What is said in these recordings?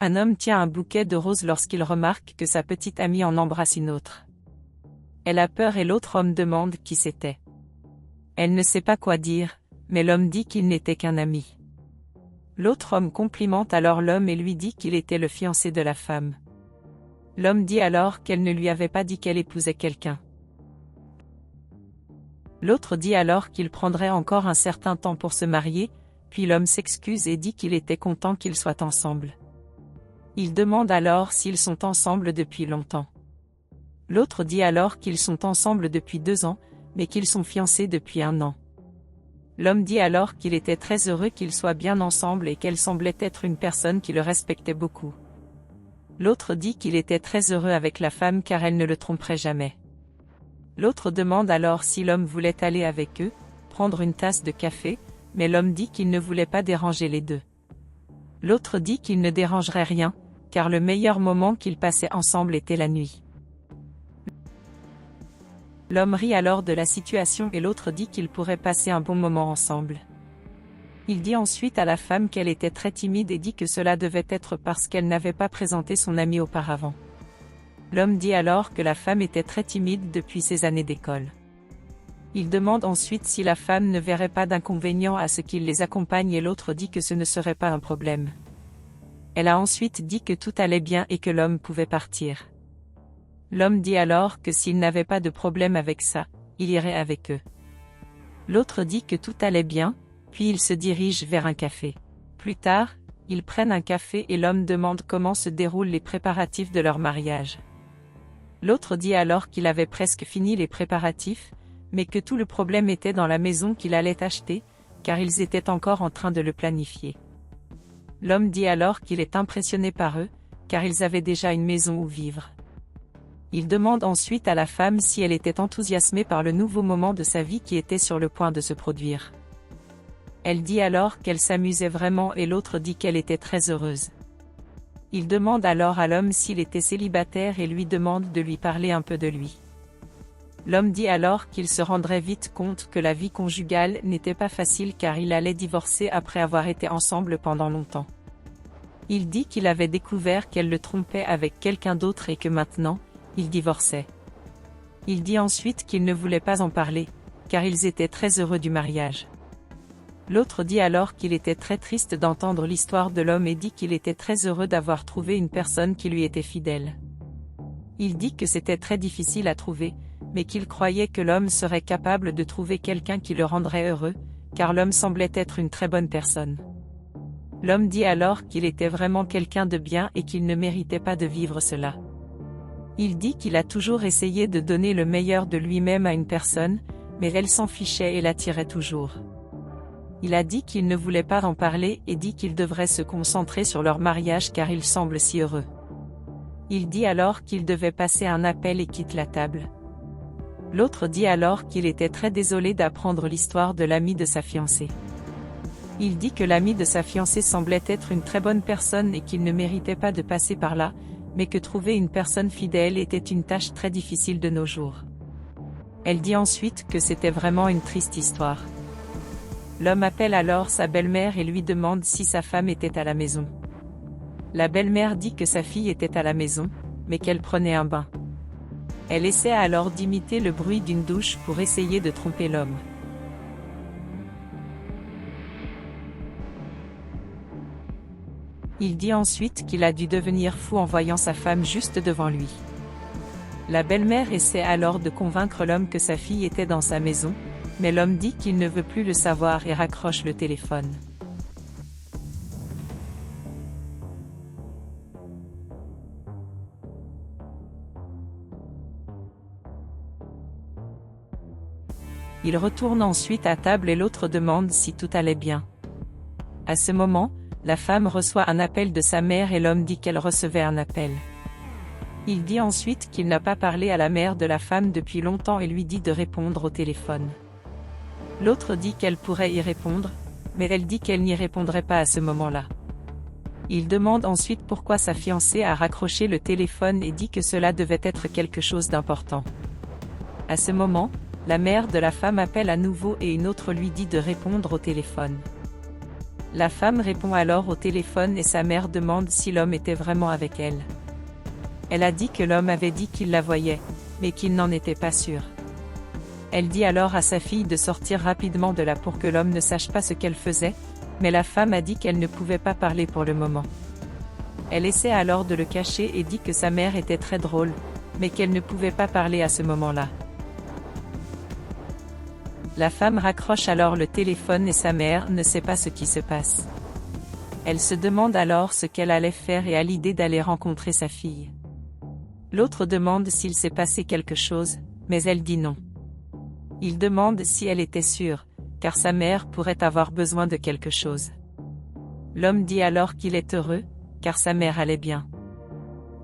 Un homme tient un bouquet de roses lorsqu'il remarque que sa petite amie en embrasse une autre. Elle a peur et l'autre homme demande qui c'était. Elle ne sait pas quoi dire, mais l'homme dit qu'il n'était qu'un ami. L'autre homme complimente alors l'homme et lui dit qu'il était le fiancé de la femme. L'homme dit alors qu'elle ne lui avait pas dit qu'elle épousait quelqu'un. L'autre dit alors qu'il prendrait encore un certain temps pour se marier, puis l'homme s'excuse et dit qu'il était content qu'ils soient ensemble. Il demande alors s'ils sont ensemble depuis longtemps. L'autre dit alors qu'ils sont ensemble depuis 2 ans, mais qu'ils sont fiancés depuis 1 an. L'homme dit alors qu'il était très heureux qu'ils soient bien ensemble et qu'elle semblait être une personne qui le respectait beaucoup. L'autre dit qu'il était très heureux avec la femme car elle ne le tromperait jamais. L'autre demande alors si l'homme voulait aller avec eux, prendre une tasse de café, mais l'homme dit qu'il ne voulait pas déranger les deux. L'autre dit qu'il ne dérangerait rien, car le meilleur moment qu'ils passaient ensemble était la nuit. L'homme rit alors de la situation et l'autre dit qu'ils pourraient passer un bon moment ensemble. Il dit ensuite à la femme qu'elle était très timide et dit que cela devait être parce qu'elle n'avait pas présenté son ami auparavant. L'homme dit alors que la femme était très timide depuis ses années d'école. Il demande ensuite si la femme ne verrait pas d'inconvénient à ce qu'il les accompagne et l'autre dit que ce ne serait pas un problème. Elle a ensuite dit que tout allait bien et que l'homme pouvait partir. L'homme dit alors que s'il n'avait pas de problème avec ça, il irait avec eux. L'autre dit que tout allait bien, puis ils se dirigent vers un café. Plus tard, ils prennent un café et l'homme demande comment se déroulent les préparatifs de leur mariage. L'autre dit alors qu'il avait presque fini les préparatifs, mais que tout le problème était dans la maison qu'il allait acheter, car ils étaient encore en train de le planifier. L'homme dit alors qu'il est impressionné par eux, car ils avaient déjà une maison où vivre. Il demande ensuite à la femme si elle était enthousiasmée par le nouveau moment de sa vie qui était sur le point de se produire. Elle dit alors qu'elle s'amusait vraiment et l'autre dit qu'elle était très heureuse. Il demande alors à l'homme s'il était célibataire et lui demande de lui parler un peu de lui. L'homme dit alors qu'il se rendrait vite compte que la vie conjugale n'était pas facile car il allait divorcer après avoir été ensemble pendant longtemps. Il dit qu'il avait découvert qu'elle le trompait avec quelqu'un d'autre et que maintenant, il divorçait. Il dit ensuite qu'il ne voulait pas en parler, car ils étaient très heureux du mariage. L'autre dit alors qu'il était très triste d'entendre l'histoire de l'homme et dit qu'il était très heureux d'avoir trouvé une personne qui lui était fidèle. Il dit que c'était très difficile à trouver, mais qu'il croyait que l'homme serait capable de trouver quelqu'un qui le rendrait heureux, car l'homme semblait être une très bonne personne. L'homme dit alors qu'il était vraiment quelqu'un de bien et qu'il ne méritait pas de vivre cela. Il dit qu'il a toujours essayé de donner le meilleur de lui-même à une personne, mais elle s'en fichait et l'attirait toujours. Il a dit qu'il ne voulait pas en parler et dit qu'il devrait se concentrer sur leur mariage car il semble si heureux. Il dit alors qu'il devait passer un appel et quitte la table. L'autre dit alors qu'il était très désolé d'apprendre l'histoire de l'ami de sa fiancée. Il dit que l'ami de sa fiancée semblait être une très bonne personne et qu'il ne méritait pas de passer par là, mais que trouver une personne fidèle était une tâche très difficile de nos jours. Elle dit ensuite que c'était vraiment une triste histoire. L'homme appelle alors sa belle-mère et lui demande si sa femme était à la maison. La belle-mère dit que sa fille était à la maison, mais qu'elle prenait un bain. Elle essaie alors d'imiter le bruit d'une douche pour essayer de tromper l'homme. Il dit ensuite qu'il a dû devenir fou en voyant sa femme juste devant lui. La belle-mère essaie alors de convaincre l'homme que sa fille était dans sa maison, mais l'homme dit qu'il ne veut plus le savoir et raccroche le téléphone. Il retourne ensuite à table et l'autre demande si tout allait bien. À ce moment, la femme reçoit un appel de sa mère et l'homme dit qu'elle recevait un appel. Il dit ensuite qu'il n'a pas parlé à la mère de la femme depuis longtemps et lui dit de répondre au téléphone. L'autre dit qu'elle pourrait y répondre, mais elle dit qu'elle n'y répondrait pas à ce moment-là. Il demande ensuite pourquoi sa fiancée a raccroché le téléphone et dit que cela devait être quelque chose d'important. À ce moment, la mère de la femme appelle à nouveau et une autre lui dit de répondre au téléphone. La femme répond alors au téléphone et sa mère demande si l'homme était vraiment avec elle. Elle a dit que l'homme avait dit qu'il la voyait, mais qu'il n'en était pas sûr. Elle dit alors à sa fille de sortir rapidement de là pour que l'homme ne sache pas ce qu'elle faisait, mais la femme a dit qu'elle ne pouvait pas parler pour le moment. Elle essaie alors de le cacher et dit que sa mère était très drôle, mais qu'elle ne pouvait pas parler à ce moment-là. La femme raccroche alors le téléphone et sa mère ne sait pas ce qui se passe. Elle se demande alors ce qu'elle allait faire et a l'idée d'aller rencontrer sa fille. L'autre demande s'il s'est passé quelque chose, mais elle dit non. Il demande si elle était sûre, car sa mère pourrait avoir besoin de quelque chose. L'homme dit alors qu'il est heureux, car sa mère allait bien.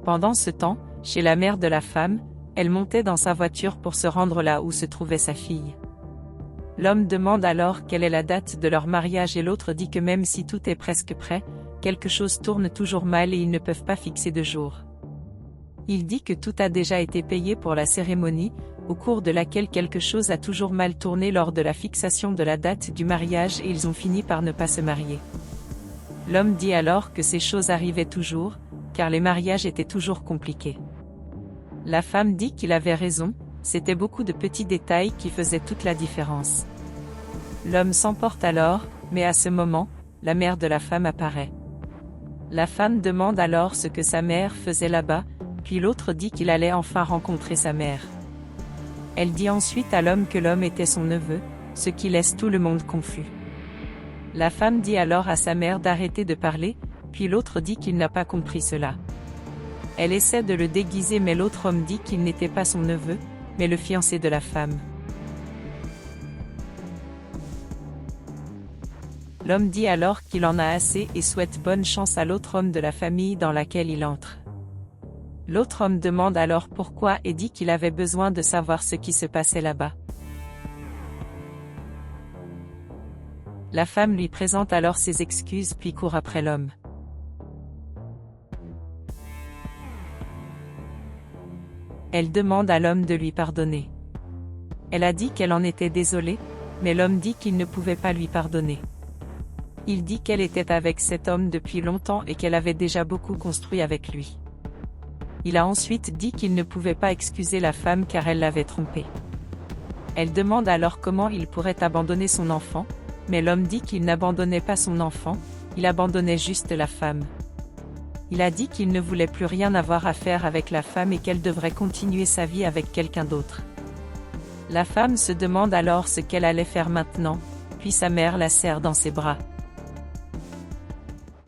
Pendant ce temps, chez la mère de la femme, elle montait dans sa voiture pour se rendre là où se trouvait sa fille. L'homme demande alors quelle est la date de leur mariage et l'autre dit que même si tout est presque prêt, quelque chose tourne toujours mal et ils ne peuvent pas fixer de jour. Il dit que tout a déjà été payé pour la cérémonie, au cours de laquelle quelque chose a toujours mal tourné lors de la fixation de la date du mariage et ils ont fini par ne pas se marier. L'homme dit alors que ces choses arrivaient toujours, car les mariages étaient toujours compliqués. La femme dit qu'il avait raison, c'était beaucoup de petits détails qui faisaient toute la différence. L'homme s'emporte alors, mais à ce moment, la mère de la femme apparaît. La femme demande alors ce que sa mère faisait là-bas, puis l'autre dit qu'il allait enfin rencontrer sa mère. Elle dit ensuite à l'homme que l'homme était son neveu, ce qui laisse tout le monde confus. La femme dit alors à sa mère d'arrêter de parler, puis l'autre dit qu'il n'a pas compris cela. Elle essaie de le déguiser mais l'autre homme dit qu'il n'était pas son neveu, mais le fiancé de la femme. L'homme dit alors qu'il en a assez et souhaite bonne chance à l'autre homme de la famille dans laquelle il entre. L'autre homme demande alors pourquoi et dit qu'il avait besoin de savoir ce qui se passait là-bas. La femme lui présente alors ses excuses puis court après l'homme. Elle demande à l'homme de lui pardonner. Elle a dit qu'elle en était désolée, mais l'homme dit qu'il ne pouvait pas lui pardonner. Il dit qu'elle était avec cet homme depuis longtemps et qu'elle avait déjà beaucoup construit avec lui. Il a ensuite dit qu'il ne pouvait pas excuser la femme car elle l'avait trompé. Elle demande alors comment il pourrait abandonner son enfant, mais l'homme dit qu'il n'abandonnait pas son enfant, il abandonnait juste la femme. Il a dit qu'il ne voulait plus rien avoir à faire avec la femme et qu'elle devrait continuer sa vie avec quelqu'un d'autre. La femme se demande alors ce qu'elle allait faire maintenant, puis sa mère la serre dans ses bras.